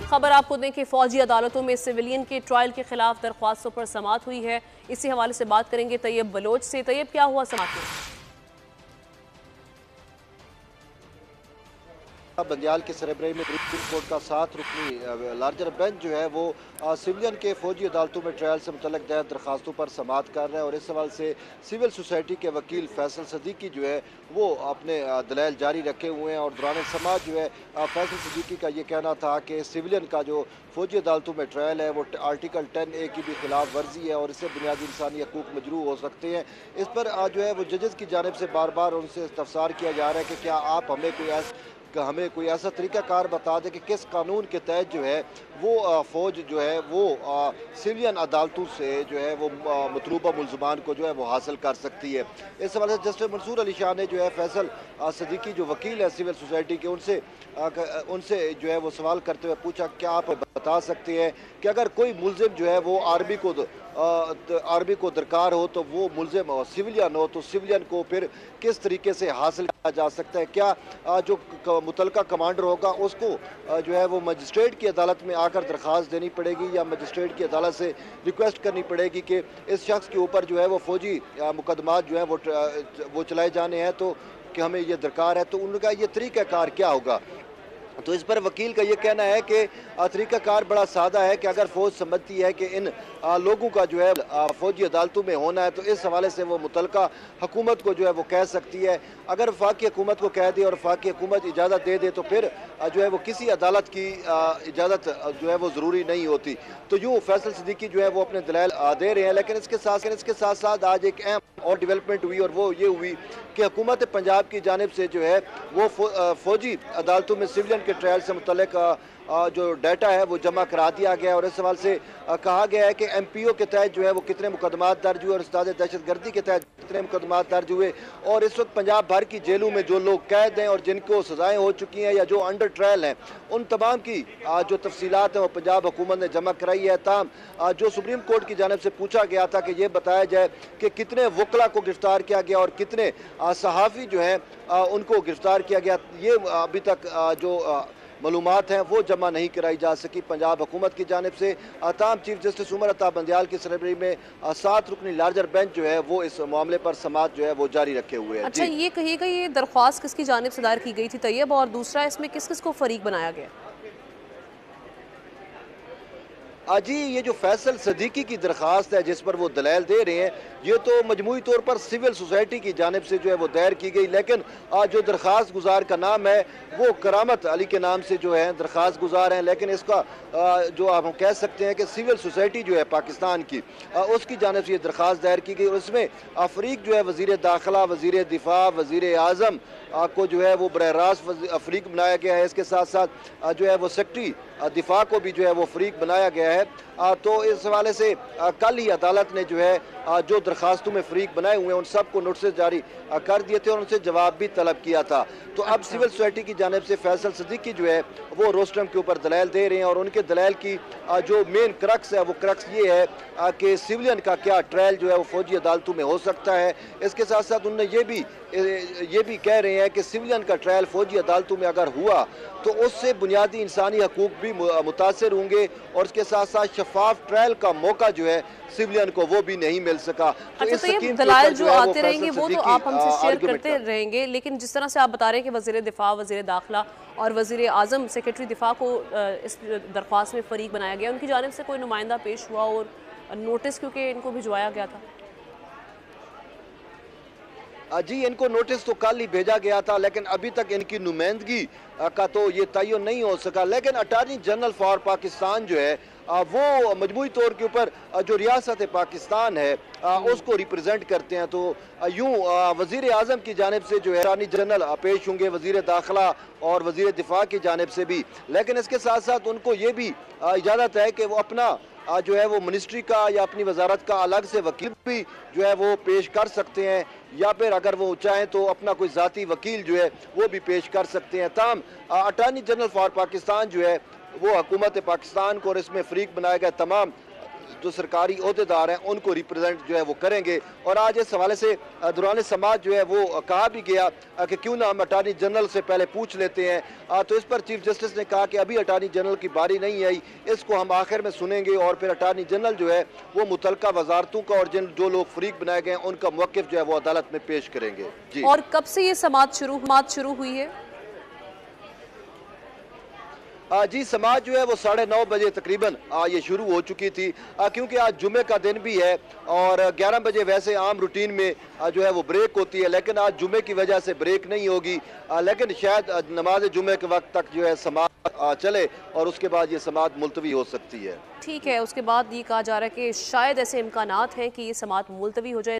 खबर आपको दें कि फौजी अदालतों में सिविलियन के ट्रायल के खिलाफ दरख्वास्तों पर समाअत हुई है। इसी हवाले से बात करेंगे तैयब बलोच से। तैयब, क्या हुआ समाअत में? बंदियाल के सरबराही में सुप्रीम कोर्ट का 7 रुकनी लार्जर बेंच जो है वो सिविलियन के फौजी अदालतों में ट्रायल से मुतल्लिक दायर दरखास्तों पर समाअत कर रहा है। और इस सवाल से सिविल सोसाइटी के वकील फैसल सदीकी जो है वो अपने दलाइल जारी रखे हुए हैं। और दौरान समाअत जो है फैसल सदीकी का ये कहना था कि सिविलियन का जो फौजी अदालतों में ट्रायल है वो आर्टिकल 10A की भी खिलाफ वर्जी है और इससे बुनियादी इंसानी हकूक मजरू हो सकते हैं। इस पर जो है वो जजेस की जानिब से बार बार उनसे इस्तफसार किया जा रहा है कि क्या आप हमें कोई ऐसा तरीक़ाकार बता दें कि किस कानून के तहत जो है वो फ़ौज जो है वो सिविलियन अदालतों से जो है वो मतलूबा मुलजमान को जो है वो हासिल कर सकती है। इस हवाले से जस्टिस मंसूर अली शाह ने जो है फैसल सदीकी जो वकील है सिविल सोसाइटी के उनसे जो है वो सवाल करते हुए पूछा, क्या आप बता सकते हैं कि अगर कोई मुलजिम जो है वो आर्मी को दरकार हो तो वो मुलजिम सिविलियन हो तो सिविलियन को फिर किस तरीके से हासिल किया जा सकता है? क्या जो मुतलका कमांडर होगा उसको जो है वो मजिस्ट्रेट की अदालत में आकर दरख्वास्त देनी पड़ेगी या मजिस्ट्रेट की अदालत से रिक्वेस्ट करनी पड़ेगी कि इस शख्स के ऊपर जो है वो फौजी मुकदमात जो है वो चलाए जाने हैं तो कि हमें ये दरकार है, तो उनका ये तरीक़ाकार क्या होगा? तो इस पर वकील का ये कहना है कि तरीक़ाकार बड़ा सादा है कि अगर फ़ौज समझती है कि इन लोगों का जो है फ़ौजी अदालतों में होना है तो इस हवाले से वो मुतलका हुकूमत को जो है वो कह सकती है। अगर वफाकी हुकूमत को कह दे और वफाकी हुकूमत इजाज़त दे दे तो फिर जो है वो किसी अदालत की इजाज़त जो है वो ज़रूरी नहीं होती। तो यूँ फैसल सदीकी जो है वो अपने दलाइल दे रहे हैं। लेकिन इसके साथ साथ आज एक अहम और डेवलपमेंट हुई और वो ये हुई कि हुकूमत पंजाब की जानिब से जो है वो फ़ौजी अदालतोों में सिविलियन के ट्रायल से मुतल्लिक जो डाटा है वो जमा करा दिया गया और इस सवाल से कहा गया है कि MPO के तहत जो है वो कितने मुकदमात दर्ज हुए और इस्ताद दहशतगर्दी के तहत कितने मुकदमात दर्ज हुए। और इस वक्त पंजाब भर की जेलों में जो लोग कैद हैं और जिनको सजाएं हो चुकी हैं या जो अंडर ट्रायल हैं उन तमाम की जो तफसीलात हैं वो पंजाब हुकूमत ने जमा कराई है। ताम जो सुप्रीम कोर्ट की जानिब से पूछा गया था कि ये बताया जाए कि कितने वकला को गिरफ्तार किया गया और कितने सहाफ़ी जो हैं उनको गिरफ्तार किया गया, ये अभी तक जो मालूमात हैं वो जमा नहीं कराई जा सकी पंजाब हुकूमत की जानिब से। ताम चीफ जस्टिस उमर अता बंदियाल की सरबराही में 7 रुकनी लार्जर बेंच जो है वो इस मामले पर समाअत जो है वो जारी रखे हुए हैं। अच्छा, ये कहिएगा ये दरख्वास्त किसकी जानिब से दायर की गई थी तैयब, और दूसरा इसमें किस किस को फरीक बनाया गया? जी, ये जो फैसल सदीकी की दरख्वास्त है जिस पर वो दलाइल दे रहे हैं ये तो मजमूई तौर पर सिविल सोसाइटी की जानिब से जो है वो दायर की गई, लेकिन जो दरख्वास्त गुजार का नाम है वो करामत अली के नाम से जो है दरख्वास्त गुजार हैं। लेकिन इसका जो आप हम कह सकते हैं कि सिविल सोसाइटी जो है पाकिस्तान की उसकी जानिब से ये दरख्वास्त दायर की गई और इसमें अफरीक जो है वज़ीर दाखिला, वज़ीर दिफा, वज़ीर आज़म को जो है वो बरह रास्त अफरीक बनाया गया है। इसके साथ साथ जो है वो सेक्रेटरी दिफा को भी जो है वो फरीक बनाया गया है। तो इस हवाले से कल ही अदालत ने जो है जो दरखास्तों में फरीक बनाए हुए हैं उन सबको नोटिस जारी कर दिए थे और उनसे जवाब भी तलब किया था। तो अब सिविल सोसाइटी की जानिब से फैसल सदीकी जो है वो रोस्टम के ऊपर दलाइल दे रहे हैं और उनके दलाइल की जो मेन क्रक्स है वो क्रक्स ये है कि सिविलियन का क्या ट्रायल जो है वो फौजी अदालतों में हो सकता है। इसके साथ साथ उन्होंने ये भी कह रहे हैं कि सिविलियन का ट्रायल फौजी अदालतों में अगर हुआ तो उससे बुनियादी इंसानी हकूक भी मुतासर होंगे और उसके साथ साथ शफाफ ट्रायल का मौका जो है सिविलियन को वो भी नहीं मिल सका। तो अच्छा, इस तो ये दलाइल जो आते रहेंगे वो तो आप हमसे शेयर करते रहेंगे, लेकिन जिस तरह से आप बता रहे हैं कि वज़ीर दिफा, वज़ीर दाखिला और वज़ीर आज़म सेक्रेटरी दिफा को इस दरख्वास्त में फरीक बनाया गया, उनकी जानिब से कोई नुमाइंदा पेश हुआ और नोटिस क्योंकि इनको भिजवाया गया था? जी, इनको नोटिस तो कल ही भेजा गया था लेकिन अभी तक इनकी नुमाइंदगी का तो ये तयन नहीं हो सका। लेकिन अटॉर्नी जनरल फॉर पाकिस्तान जो है वो मजमूई तौर के ऊपर जो रियासत पाकिस्तान है उसको रिप्रेजेंट करते हैं। तो यूँ वज़ीर आज़म की जानिब से जो है अटॉर्नी जनरल पेश होंगे, वज़ीर दाखिला और वज़ीर दिफा की जानिब से भी। लेकिन इसके साथ साथ उनको ये भी इजाज़त है कि वो अपना जो है वो मिनिस्ट्री का या अपनी वजारत का अलग से वकील भी जो है वो पेश कर सकते हैं या फिर अगर वो चाहें तो अपना कोई ज़ाती वकील जो है वो भी पेश कर सकते हैं। ताम अटॉर्नी जनरल फॉर पाकिस्तान जो है वो हुकूमत पाकिस्तान को और इसमें फरीक बनाए गए तमाम जो सरकारी अहदेदार हैं उनको रिप्रेजेंट जो है वो करेंगे। और आज इस हवाले से दौरान समाज जो है वो कहा भी गया कि क्यों ना हम अटार्नी जनरल से पहले पूछ लेते हैं। तो इस पर चीफ जस्टिस ने कहा कि अभी अटार्नी जनरल की बारी नहीं आई, इसको हम आखिर में सुनेंगे और फिर अटार्नी जनरल जो है वो मुतलका वजारतों का और जो लोग फरीक बनाए गए हैं उनका मौक़िफ़ जो है वो अदालत में पेश करेंगे। जी, और कब से ये समाअत शुरू हुई है? जी, समाज जो है वो 9:30 बजे तकरीबन ये शुरू हो चुकी थी, क्योंकि आज जुमे का दिन भी है और 11 बजे वैसे आम रूटीन में जो है वो ब्रेक होती है, लेकिन आज जुमे की वजह से ब्रेक नहीं होगी। लेकिन शायद नमाज जुमे के वक्त तक जो है समाज चले और उसके बाद ये समाअत मुलतवी हो सकती है। ठीक है, उसके बाद ये कहा जा रहा है कि शायद ऐसे इम्कानात हैं कि ये समाअत मुलतवी हो जाए।